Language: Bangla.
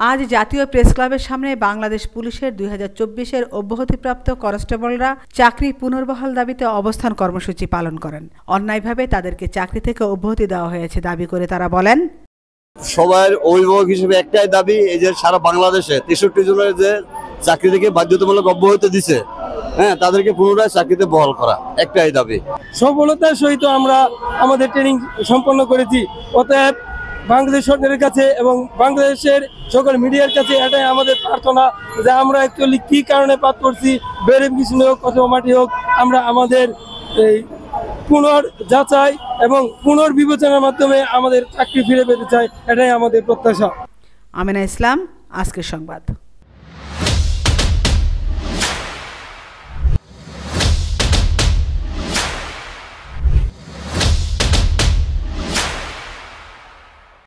আজ জাতীয় প্রেস ক্লাবের সামনে বাংলাদেশ পুলিশের 2024-এর অব্যাহতিপ্রাপ্ত কনস্টেবলরা চাকরি পুনর্বহাল দাবিতে অবস্থান কর্মসূচি পালন করেন। অন্যায়ভাবে তাদেরকে চাকরি থেকে অব্যাহতি দেওয়া হয়েছে দাবি করে তারা বলেন, সবার অভিভাবক হিসেবে একটাই দাবি, এই যে সারা বাংলাদেশে 63 জনের যে চাকরি থেকে বাধ্যতামূলক অব্যাহতি দিছে, তাদেরকে পুনরায় চাকরিতে বহাল করা, একটাই দাবি। সফলতার সহিত আমরা আমাদের ট্রেনিং সম্পন্ন করেছি। অতএব বাংলাদেশ সরকারের কাছে এবং বাংলাদেশের সকল মিডিয়ার কাছে এটাই আমাদের প্রার্থনা যে আমরা অ্যাকচুয়ালি কি কারণে পাস করছি, ভেরিফিকেশন হোক অথবা মাটি হোক, আমরা আমাদের এই পুনর্যাচাই এবং পুনর্বিবেচনার মাধ্যমে আমাদের চাকরি ফিরে পেতে চাই, এটাই আমাদের প্রত্যাশা। আমিনা ইসলাম, আজকের সংবাদ।